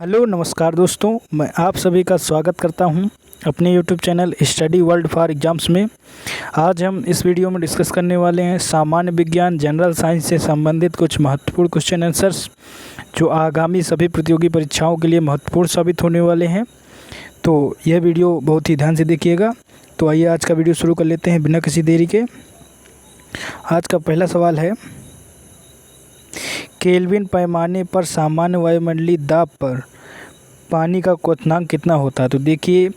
Hello नमस्कार दोस्तों, मैं आप सभी का स्वागत करता हूं अपने YouTube channel study world for exams में। आज हम इस वीडियो में डिस्कस करने वाले हैं सामान्य विज्ञान जनरल साइंस से संबंधित कुछ महत्वपूर्ण क्वेश्चन आंसर्स जो आगामी सभी प्रतियोगी परीक्षाओं के लिए महत्वपूर्ण साबित होने वाले हैं। तो यह वीडियो बहुत ही ध्यान से देखिएगा। तो आइए आज का वीडियो शुरू कर लेते हैं बिना किसी देरी के। आज का पहला सवाल है, केल्विन पैमाने पर सामान्य वायुमंडलीय दाब पर पानी का क्वथनांक कितना होता है। तो देखिए,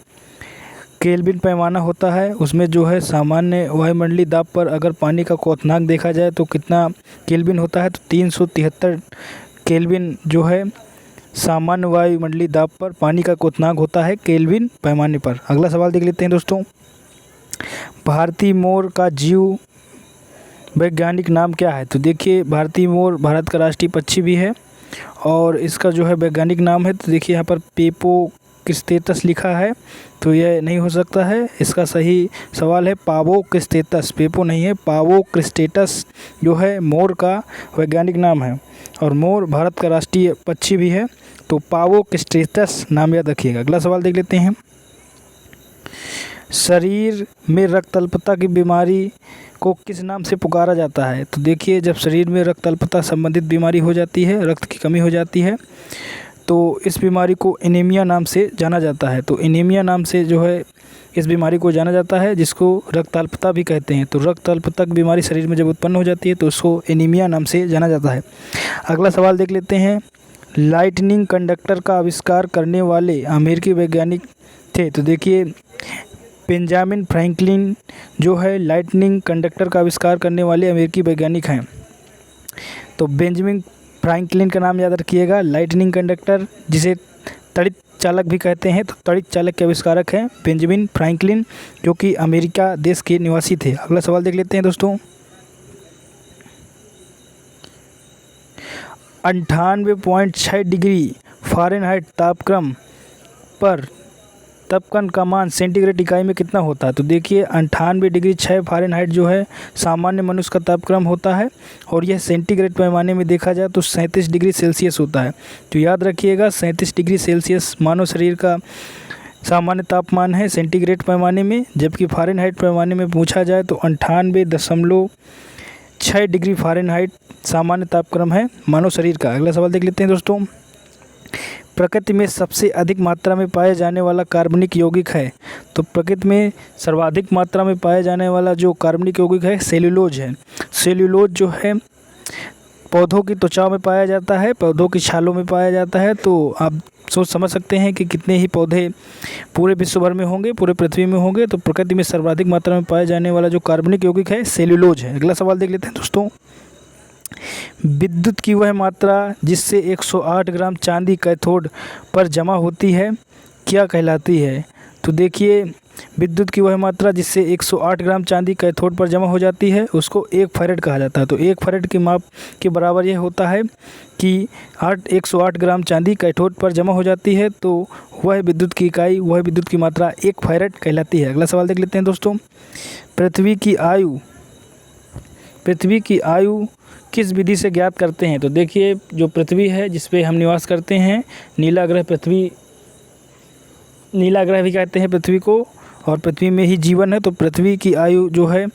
केल्विन पैमाना होता है, उसमें जो है सामान्य वायुमंडलीय दाब पर अगर पानी का क्वथनांक देखा जाए तो कितना केल्विन होता है, तो 373 केल्विन जो है सामान्य वायुमंडलीय दाब पर पानी का क्वथनांक होता है केल्विन पैमाने पर। अगला सवाल देख लेते हैं दोस्तों, भारतीय मोर का जीव वैज्ञानिक नाम क्या है। तो देखिए, भारतीय मोर भारत का राष्ट्रीय पक्षी भी है और इसका जो है वैज्ञानिक नाम है, तो देखिए यहाँ पर पेपो क्रिस्टेटस लिखा है, तो यह नहीं हो सकता है। इसका सही सवाल है पावो क्रिस्टेटस। पेपो नहीं है, पावो क्रिस्टेटस जो है मोर का वैज्ञानिक नाम है और मोर भारत का राष्ट्रीय पक्षी भी है, तो पावो क्रिस्टेटस नाम याद रखिएगा। अगला सवाल देख लेते हैं, शरीर में रक्त अल्पता की बीमारी को किस नाम से पुकारा जाता है। तो देखिए, जब शरीर में रक्त अल्पता संबंधित बीमारी हो जाती है, रक्त की कमी हो जाती है, तो इस बीमारी को एनीमिया नाम से जाना जाता है। तो एनीमिया नाम से जो है इस बीमारी को जाना जाता है, जिसको रक्त अल्पता भी कहते हैं। तो रक्त अल्पता की बीमारी शरीर में जब उत्पन्न हो जाती है तो उसको एनीमिया नाम से जाना जाता है। अगला सवाल देख लेते हैं, लाइटनिंग कंडक्टर का आविष्कार करने वाले अमेरिकी वैज्ञानिक थे। तो देखिए, बेंजामिन फ्रैंकलिन जो है लाइटनिंग कंडक्टर का आविष्कार करने वाले अमेरिकी वैज्ञानिक हैं। तो बेंजामिन फ्रैंकलिन का नाम याद रखिएगा। लाइटनिंग कंडक्टर जिसे तड़ित चालक भी कहते हैं, तो तड़ित चालक के आविष्कारक हैं बेंजामिन फ्रैंकलिन, जो कि अमेरिका देश के निवासी थे। अगला सवाल देख लेते हैं दोस्तों, 98.6 डिग्री फ़ारेनहाइट तापक्रम पर तापक्रम का मान सेंटीग्रेड इकाई में कितना होता है। तो देखिए, 98 डिग्री 6 फ़ारेनहाइट जो है सामान्य मनुष्य का तापक्रम होता है और यह सेंटीग्रेड पैमाने में देखा जाए तो 37 डिग्री सेल्सियस होता है। तो याद रखिएगा, 37 डिग्री सेल्सियस मानव शरीर का सामान्य तापमान है सेंटीग्रेड पैमाने में, जबकि फ़ारेनहाइट पैमाने में पूछा जाए तो 98.6 डिग्री फ़ारेनहाइट सामान्य तापक्रम है मानव शरीर का। अगला सवाल देख लेते हैं दोस्तों, प्रकृति में सबसे अधिक मात्रा में पाया जाने वाला कार्बनिक यौगिक है। तो प्रकृति में सर्वाधिक मात्रा में पाया जाने वाला जो कार्बनिक यौगिक है सेल्यूलोज है। सेल्यूलोज जो है पौधों की त्वचा में पाया जाता है, पौधों की छालों में पाया जाता है। तो आप सोच समझ सकते हैं कि कितने ही पौधे पूरे विश्व भर में होंगे, पूरे पृथ्वी में होंगे। तो प्रकृति में सर्वाधिक मात्रा में पाया जाने वाला जो कार्बनिक यौगिक है सेल्यूलोज है। अगला सवाल देख लेते हैं दोस्तों, विद्युत की वह मात्रा जिससे 108 ग्राम चांदी कैथोड पर जमा होती है क्या कहलाती है। तो देखिए, विद्युत की वह मात्रा जिससे 108 ग्राम चांदी कैथोड पर जमा हो जाती है उसको 1 फैरेड कहा जाता है। तो 1 फैरेड के माप के बराबर यह होता है कि 108 ग्राम चांदी कैथोड पर जमा हो जाती है, तो वह विद्युत की इकाई, वह विद्युत की मात्रा 1 फैरेड कहलाती है। अगला सवाल देख लेते हैं दोस्तों, पृथ्वी की आयु किस विधि से ज्ञात करते हैं। तो देखिए, जो पृथ्वी है जिस पे हम निवास करते हैं, नीला ग्रह भी कहते हैं पृथ्वी को, और पृथ्वी में ही जीवन है। तो पृथ्वी की आयु जो है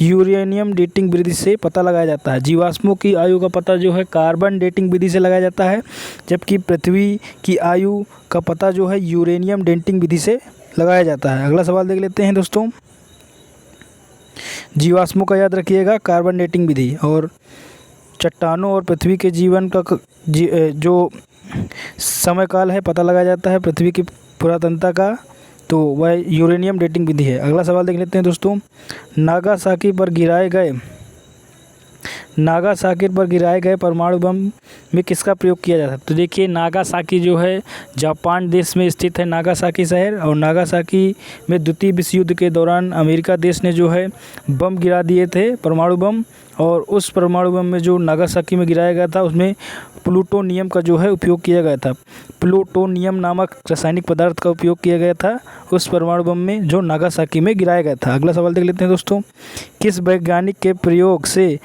यूरेनियम डेटिंग विधि से पता लगाया जाता है। जीवाश्मों की आयु का पता जो है कार्बन डेटिंग विधि से लगाया जाता है, जबकि पृथ्वी की आयु का पता जो है यूरेनियम डेटिंग विधि से लगाया जाता है। अगला सवाल देख लेते हैं दोस्तों, जीवाश्मों का याद रखिएगा कार्बन डेटिंग विधि, और चट्टानों और पृथ्वी के जीवन का जो समय काल है पता लगाया जाता है पृथ्वी की पुरातनता का, तो वह यूरेनियम डेटिंग विधि है। अगला सवाल देख लेते हैं दोस्तों, नागासाकी पर गिराए गए परमाणु बम में किसका प्रयोग किया जाता है। तो देखिए, नागासाकी जो है जापान देश में स्थित है, नागासाकी शहर, और नागासाकी में द्वितीय विश्व युद्ध के दौरान अमेरिका देश ने जो है बम गिरा दिए थे, परमाणु बम, और उस परमाणु बम में जो नागासाकी में गिराया गया था उसमें प्लूटोनियम का जो है उपयोग किया गया था। प्लूटोनियम नामक रासायनिक पदार्थ का उपयोग किया गया था उस परमाणु बम में जो नागासाकी में गिराया गया था। अगला सवाल देख लेते हैं दोस्तों, किस वैज्ञानिक के प्रयोग से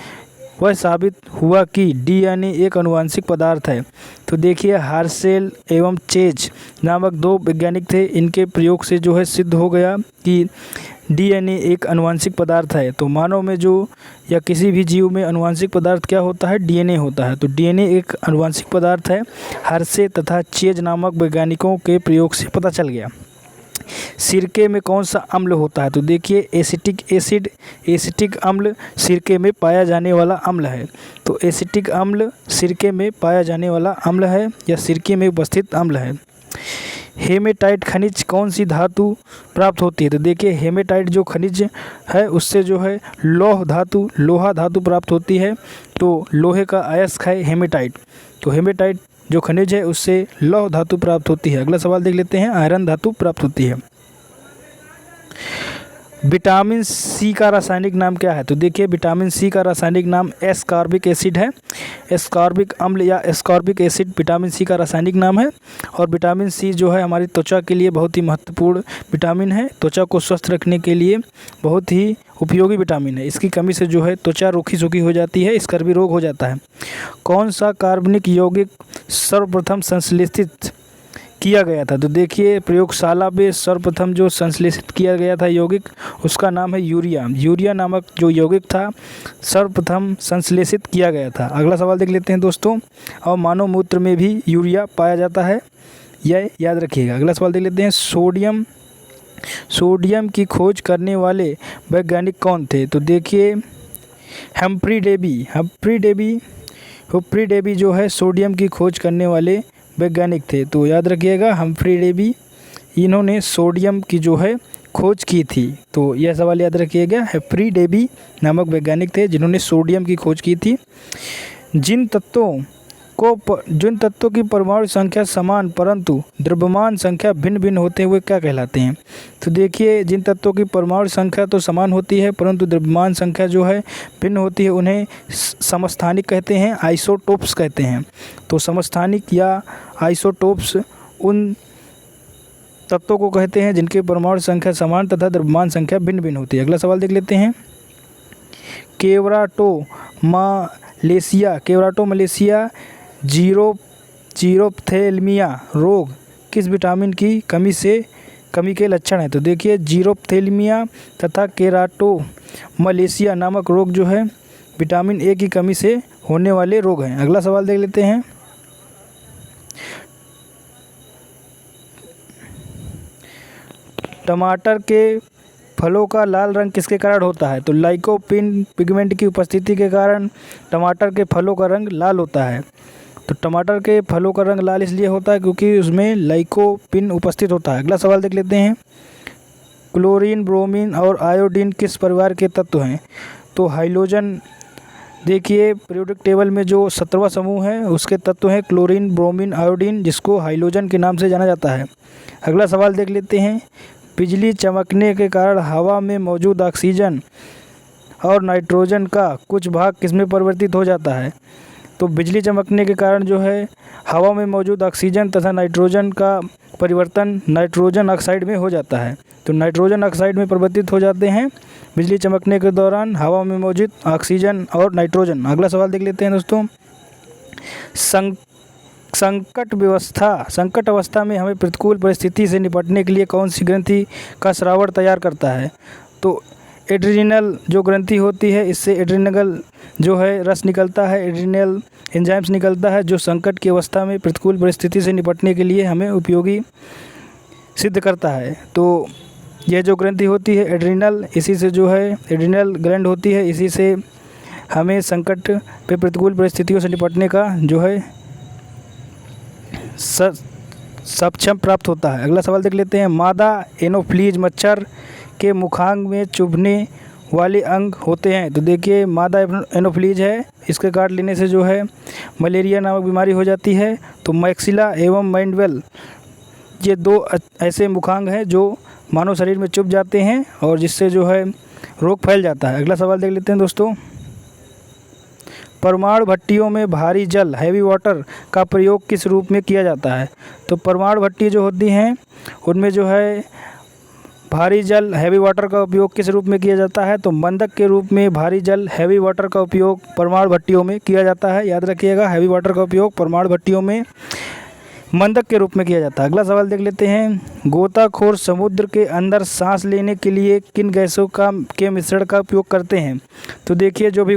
वह साबित हुआ कि डीएनए एक आनुवंशिक पदार्थ है। तो देखिए हार्शेल एवं चेज नामक दो वैज्ञानिक थे, इनके प्रयोग से जो है सिद्ध हो गया कि डीएनए एक आनुवंशिक पदार्थ है। तो मानव में जो या किसी भी जीव में आनुवंशिक पदार्थ क्या होता है? डीएनए होता है। तो डीएनए एक आनुवंशिक पदार्थ है, हार्शे तथा चेज नामक वैज्ञानिकों के प्रयोग से पता चल गया। सिरके में कौन सा अम्ल होता है? तो देखिए एसिटिक एसिड, एसिटिक अम्ल सिरके में पाया जाने वाला अम्ल है। तो एसिटिक अम्ल सिरके में पाया जाने वाला अम्ल है या सिरके में उपस्थित अम्ल है। हेमेटाइट खनिज कौन सी धातु प्राप्त होती है? तो देखिए हेमेटाइट जो खनिज है उससे जो है लोहा धातु प्राप्त होती है। तो लोहे का अयस्क है हेमेटाइट। तो हेमेटाइट जो खनिज है उससे लौह धातु प्राप्त होती है। अगला सवाल देख लेते हैं, आयरन धातु प्राप्त होती है। विटामिन सी का रासायनिक नाम क्या है? तो देखिए विटामिन सी का रासायनिक नाम एस्कॉर्बिक एसिड है। एस्कॉर्बिक अम्ल या एस्कॉर्बिक एसिड विटामिन सी का रासायनिक नाम है। और विटामिन सी जो है हमारी त्वचा के लिए बहुत ही महत्वपूर्ण विटामिन है। त्वचा को स्वस्थ रखने के लिए बहुत ही उपयोगी विटामिन है। इसकी कमी से जो है त्वचा रूखी सूखी हो जाती है, स्कर्वी रोग हो जाता है। कौन सा कार्बनिक यौगिक सर्वप्रथम संश्लेषित किया गया था? तो देखिए प्रयोगशाला में सर्वप्रथम जो संश्लेषित किया गया था यौगिक, उसका नाम है यूरिया। यूरिया नामक जो यौगिक था सर्वप्रथम संश्लेषित किया गया था। अगला सवाल देख लेते हैं दोस्तों, और मानव मूत्र में भी यूरिया पाया जाता है, यह याद रखिएगा। अगला सवाल देख लेते हैं, सोडियम की खोज करने वाले वैज्ञानिक कौन थे? तो देखिए हम्फ्री डेवी जो है सोडियम की खोज करने वाले वैज्ञानिक थे। तो याद रखिएगा हम्फ्री डेवी, इन्होंने सोडियम की जो है खोज की थी। तो यह सवाल याद रखिएगा, हम्फ्री डेवी नामक वैज्ञानिक थे जिन्होंने सोडियम की खोज की थी। जिन तत्वों की परमाणु संख्या समान परंतु द्रव्यमान संख्या भिन्न भिन्न होते हुए क्या कहलाते हैं? तो देखिए जिन तत्वों की परमाणु संख्या तो समान होती है परंतु द्रव्यमान संख्या जो है भिन्न होती है, उन्हें समस्थानिक कहते हैं, आइसोटोप्स कहते हैं। तो समस्थानिक या आइसोटोप्स उन तत्वों को कहते हैं जिनकी परमाणु संख्या समान तथा द्रव्यमान संख्या भिन्न भिन्न होती है। अगला सवाल देख लेते हैं, केवराटोमलेशिया जीरोप्थेल्मिया रोग किस विटामिन की कमी के लक्षण है? तो देखिए जीरोप्थेल्मिया तथा केराटोमलेशिया नामक रोग जो है विटामिन ए की कमी से होने वाले रोग हैं। अगला सवाल देख लेते हैं, टमाटर के फलों का लाल रंग किसके कारण होता है? तो लाइकोपिन पिगमेंट की उपस्थिति के कारण टमाटर के फलों का रंग लाल होता है। तो टमाटर के फलों का रंग लाल इसलिए होता है क्योंकि उसमें लाइकोपिन उपस्थित होता है। अगला सवाल देख लेते हैं, क्लोरीन, ब्रोमीन और आयोडीन किस परिवार के तत्व हैं? तो हाइड्रोजन, देखिए पीरियोडिक टेबल में जो 17वां समूह है उसके तत्व हैं क्लोरीन, ब्रोमीन, आयोडीन, जिसको हाइड्रोजन के नाम से जाना जाता है। अगला सवाल देख लेते हैं, बिजली चमकने के कारण हवा में मौजूद ऑक्सीजन और नाइट्रोजन का कुछ भाग किसमें परिवर्तित हो जाता है? तो बिजली चमकने के कारण जो है हवा में मौजूद ऑक्सीजन तथा नाइट्रोजन का परिवर्तन नाइट्रोजन ऑक्साइड में हो जाता है। तो नाइट्रोजन ऑक्साइड में परिवर्तित हो जाते हैं बिजली चमकने के दौरान हवा में मौजूद ऑक्सीजन और नाइट्रोजन। अगला सवाल देख लेते हैं दोस्तों, संकट अवस्था में हमें प्रतिकूल परिस्थिति से निपटने के लिए कौन सी ग्रंथि का स्राव तैयार करता है? तो एड्रिनल जो ग्रंथि होती है, इससे एड्रिनल जो है रस निकलता है, एड्रिनल एंजाइम्स निकलता है जो संकट की अवस्था में प्रतिकूल परिस्थिति से निपटने के लिए हमें उपयोगी सिद्ध करता है। तो यह जो ग्रंथि होती है एड्रिनल, इसी से जो है एड्रिनल ग्लैंड होती है, इसी से हमें संकट पे प्रतिकूल परिस्थितियों से निपटने का जो है सक्षम प्राप्त होता है। अगला सवाल देख लेते हैं, मादा एनोफ्लीज मच्छर के मुखांग में चुभने वाले अंग होते हैं। तो देखिए मादा एनोफ्लीज है, इसके काट लेने से जो है मलेरिया नामक बीमारी हो जाती है। तो मैक्सिला एवं मैंडिबल ये दो ऐसे मुखांग हैं जो मानव शरीर में चुभ जाते हैं और जिससे जो है रोग फैल जाता है। अगला सवाल देख लेते हैं दोस्तों, परमाणु भट्टियों में भारी जल हैवी वाटर का प्रयोग किस रूप में किया जाता है? तो परमाणु भट्टी जो होती हैं उनमें जो है भारी जल हैवी वाटर का उपयोग किस रूप में किया जाता है? तो मंदक के रूप में भारी जल हैवी वाटर का उपयोग परमाणु भट्टियों में किया जाता है। याद रखिएगा, हैवी वाटर का उपयोग परमाणु भट्टियों में मंदक के रूप में किया जाता है। अगला सवाल देख लेते हैं। गोताखोर समुद्र के अंदर सांस लेने के लिए किन गैसों के मिश्रण का उपयोग करते हैं? तो देखिए, जो भी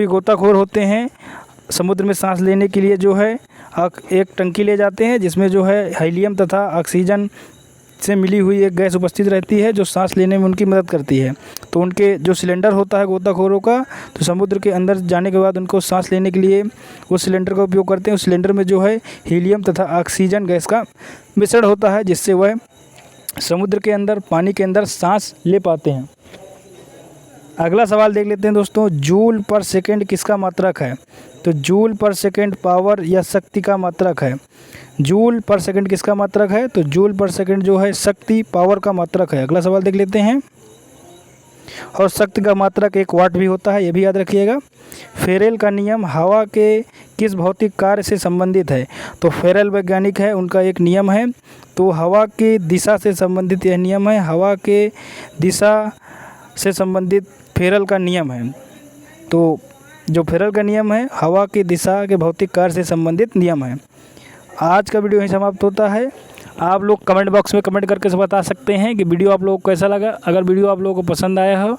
गोताखोर होते हैं समुद्र में सांस लेने के लिए जो है एक टंकी ले जाते हैं, जिसमें जो है हीलियम तथा ऑक्सीजन से मिली हुई एक गैस उपस्थित रहती है जो सांस लेने में उनकी मदद करती है। तो उनके जो सिलेंडर होता है गोताखोरों का, तो समुद्र के अंदर जाने के बाद उनको सांस लेने के लिए उस सिलेंडर का उपयोग करते हैं। उस सिलेंडर में जो है हीलियम तथा ऑक्सीजन गैस का मिश्रण होता है, जिससे वह समुद्र के अंदर, पानी के अंदर सांस ले पाते हैं। अगला सवाल देख लेते हैं दोस्तों। जूल पर सेकेंड किसका मात्रक है? तो जूल पर सेकेंड पावर या शक्ति का मात्रक है। जूल पर सेकेंड किसका मात्रक है? तो जूल पर सेकेंड जो है शक्ति, पावर का मात्रक है। अगला सवाल देख लेते हैं। और शक्ति का मात्रक 1 वाट भी होता है, ये भी याद रखिएगा। फेरेल का नियम हवा के किस भौतिक कार्य से संबंधित है? तो फेरेल वैज्ञानिक है, उनका एक नियम है। तो हवा की दिशा से संबंधित यह नियम है। हवा के दिशा से संबंधित फेरेल का नियम है। तो जो फेरेल का नियम है हवा की दिशा के भौतिक कार्य से संबंधित नियम है। आज का वीडियो यहीं समाप्त होता है। आप लोग कमेंट बॉक्स में कमेंट करके बता सकते हैं कि वीडियो आप लोगों को कैसा लगा। अगर वीडियो आप लोगों को पसंद आया हो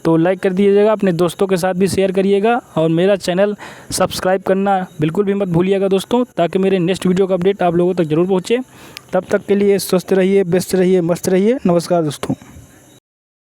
तो लाइक कर दीजिएगा, अपने दोस्तों के साथ भी शेयर करिएगा और मेरा चैनल सब्सक्राइब करना बिल्कुल भी मत भूलिएगा दोस्तों, ताकि मेरे नेक्स्ट वीडियो का अपडेट आप लोगों तक ज़रूर पहुँचे। तब तक के लिए स्वस्थ रहिए, व्यस्त रहिए, मस्त रहिए। नमस्कार दोस्तों।